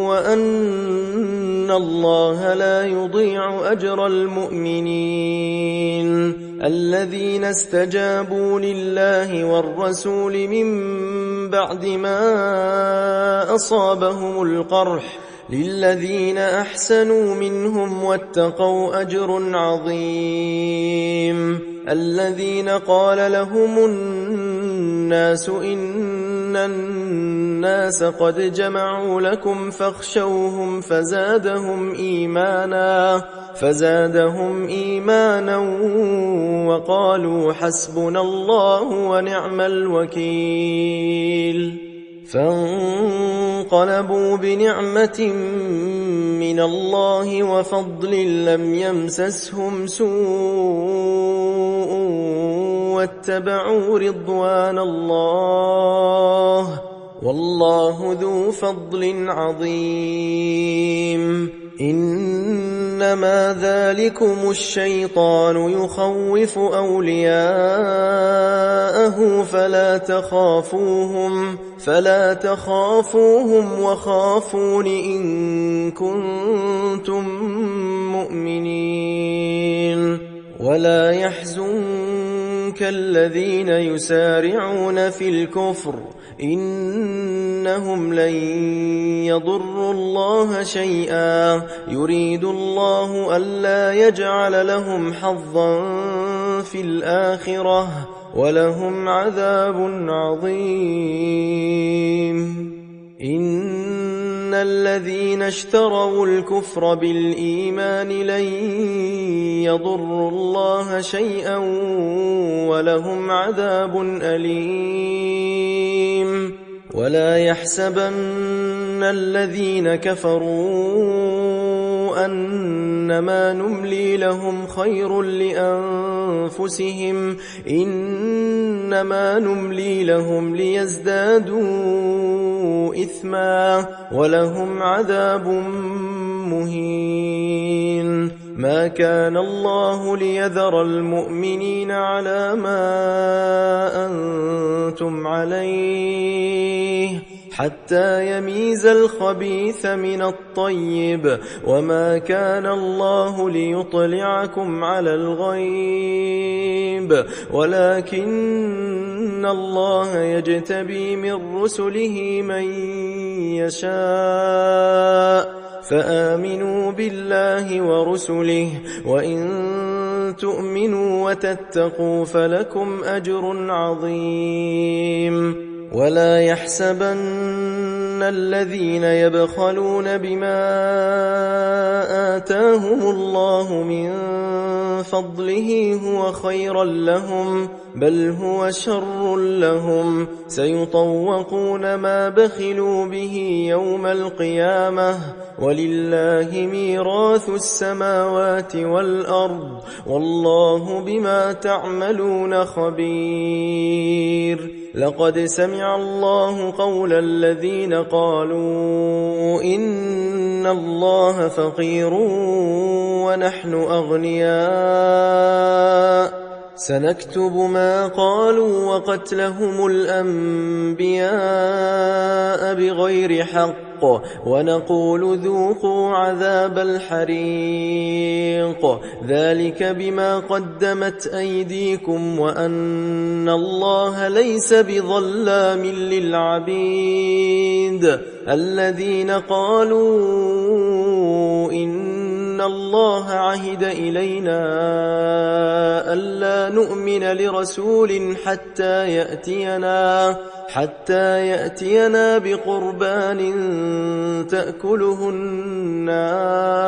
وأن الله لا يضيع أجر المؤمنين الذين استجابوا لله والرسول من بعد ما أصابهم القرح للذين أحسنوا منهم واتقوا أجر عظيم الذين قال لهم الناس إن الناس قد جمعوا لكم فاخشوهم فزادهم إيمانا وقالوا حسبنا الله ونعم الوكيل فانقلبوا بنعمة من الله وفضل لم يمسسهم سوء واتبعوا رضوان الله والله ذو فضل عظيم إنما ذلكم الشيطان يخوف أولياءه فلا تخافوهم وخافون إن كنتم مؤمنين ولا يحزنك الذين يسارعون في الكفر إنهم لن يضروا الله شيئا يريد الله ألا يجعل لهم حظا في الآخرة ولهم عذاب عظيم إن الذين اشتروا الكفر بالإيمان لن يضروا الله شيئا ولهم عذاب أليم ولا يحسبن الذين كفروا أنما نملي لهم خير لأنفسهم إنما نملي لهم ليزدادوا إثما ولهم عذاب مهين ما كان الله ليذر المؤمنين على ما أنتم عليه حتى يميز الخبيث من الطيب وما كان الله ليطلعكم على الغيب ولكن الله يجتبي من رسله من يشاء فآمنوا بالله ورسله وإن تؤمنوا وتتقوا فلكم أجر عظيم ولا يحسبن الذين يبخلون بما آتاهم الله من فضله هو خيرا لهم بل هو شر لهم سيطوقون ما بخلوا به يوم القيامة ولله ميراث السماوات والأرض والله بما تعملون خبير لقد سمع الله قول الذين قالوا إن الله فقير ونحن أغنياء سنكتب ما قالوا وقتلهم الأنبياء بغير حق ونقول ذوقوا عذاب الحريق ذلك بما قدمت أيديكم وأن الله ليس بظلام للعبيد الذين قالوا إن الله عهد إلينا ألا نؤمن لرسول حتى يأتينا بقربان تأكله النار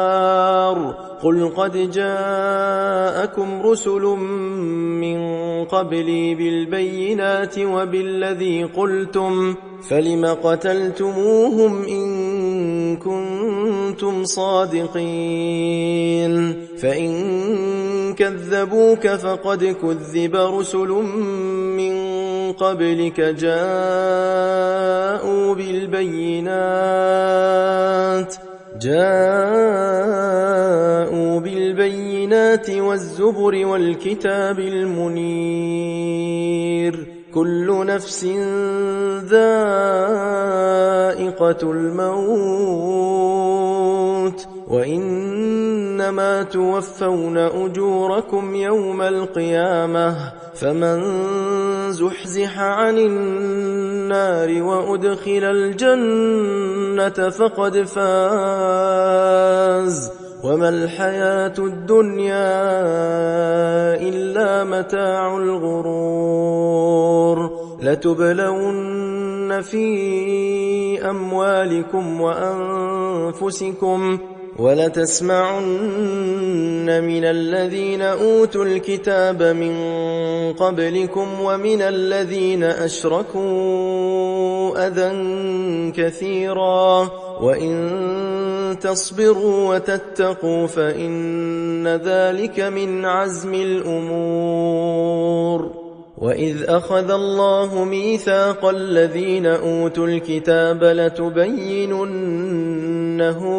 قل قد جاءكم رسل من قبلي بالبينات وبالذي قلتم فلم قتلتموهم إن كنتم صادقين فإن كذبوك فقد كذب رسل من قبلك جاءوا بالبينات البينات والزبر والكتاب المنير كل نفس ذائقة الموت وإنما توفون أجوركم يوم القيامة فمن زحزح عن النار وأدخل الجنة فقد فاز وما الحياة الدنيا إلا متاع الغرور لتبلون في أموالكم وأنفسكم ولتسمعن من الذين أوتوا الكتاب من قبلكم ومن الذين أشركوا أذى كثيرا وإن تصبروا وتتقوا فإن ذلك من عزم الأمور وإذ أخذ الله ميثاق الذين أوتوا الكتاب لتبيننه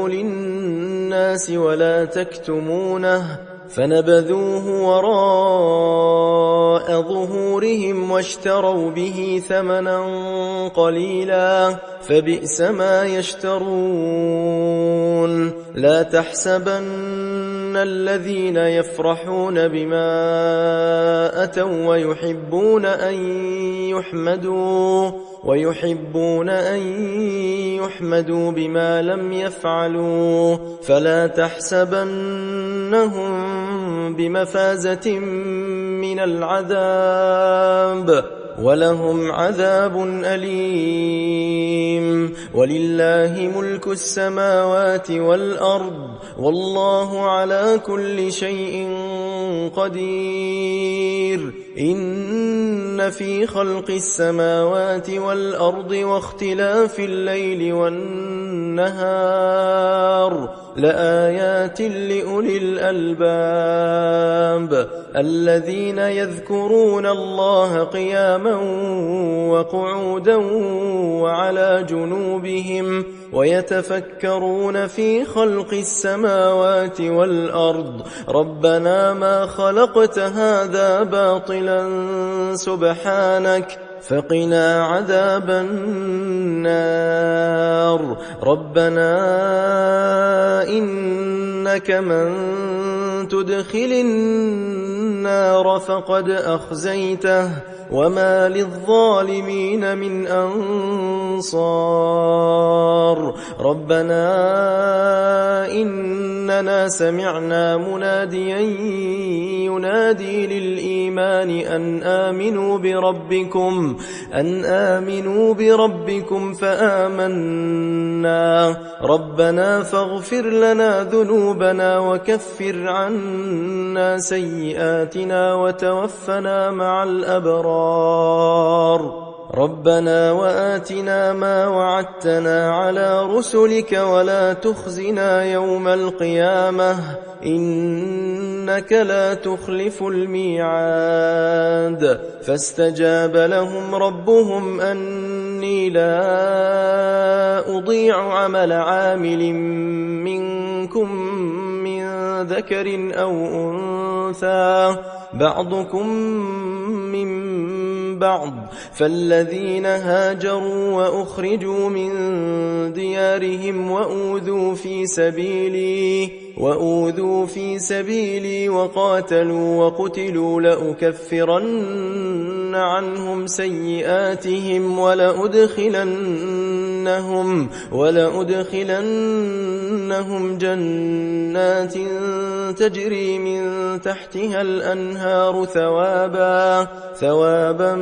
للناس ولا تكتمونه فنبذوه وراء ظهورهم واشتروا به ثمنا قليلا فبئس ما يشترون لا تحسبن الذين يفرحون بما أتوا ويحبون أن يحمدوا بما لم يفعلوا فلا تحسبنهم بمفازة من العذاب ولهم عذاب أليم ولله ملك السماوات والأرض والله على كل شيء قدير إن في خلق السماوات والأرض واختلاف الليل والنهار لآيات لأولي الألباب الذين يذكرون الله قياما وقعودا وعلى جنوبهم ويتفكرون في خلق السماوات والأرض ربنا ما خلقت هذا باطلا سبحانك فقنا عذاب النار ربنا إنك من تدخل النار فقد أخزيته وما للظالمين من أنصار ربنا إننا سمعنا مناديا ينادي للإيمان أن آمنوا بربكم فآمنا ربنا فاغفر لنا ذنوبنا وكفر عنا سيئاتنا وتوفنا مع الأبرار ربنا وآتنا ما وعدتنا على رسلك ولا تخزنا يوم القيامة إنك لا تخلف الميعاد فاستجاب لهم ربهم أني لا أضيع عمل عامل منكم من ذكر أو أنثى بعضكم من بعض فالذين هاجروا وأخرجوا من ديارهم وأوذوا في سبيلي وقاتلوا وقتلوا لأكفرن عنهم سيئاتهم ولأدخلنهم جنات تجري من تحتها الأنهار ثوابا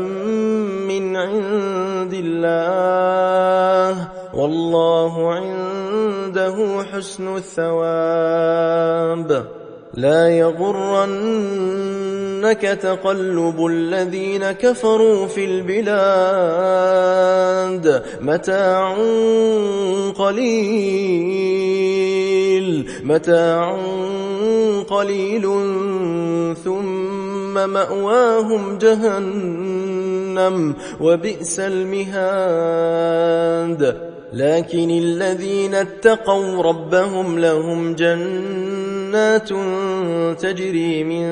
من عند الله والله عنده حسن الثواب لا يغرنك تقلب الذين كفروا في البلاد متاع قليل ثم مأواهم جهنم وبئس المهاد لكن الذين اتقوا ربهم لهم جنات جنات تجري من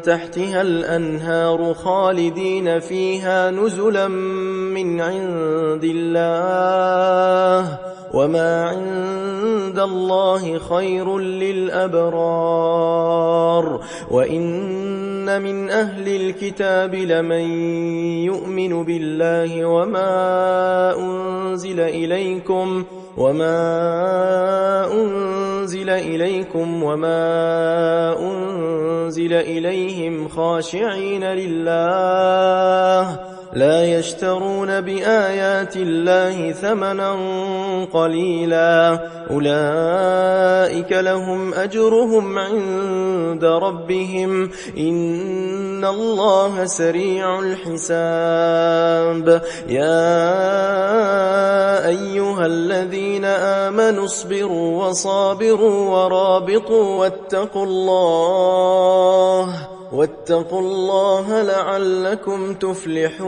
تحتها الأنهار خالدين فيها نزلا من عند الله وما عند الله خير للأبرار وإن من أهل الكتاب لمن يؤمن بالله وما أنزل إليكم وما أنزل إليهم خاشعين لله لا يشترون بآيات الله ثمنا قليلا أولئك لهم أجرهم عند ربهم إن الله سريع الحساب يا أيها الذين آمنوا اصبروا وصابروا ورابطوا واتقوا الله لعلكم تفلحون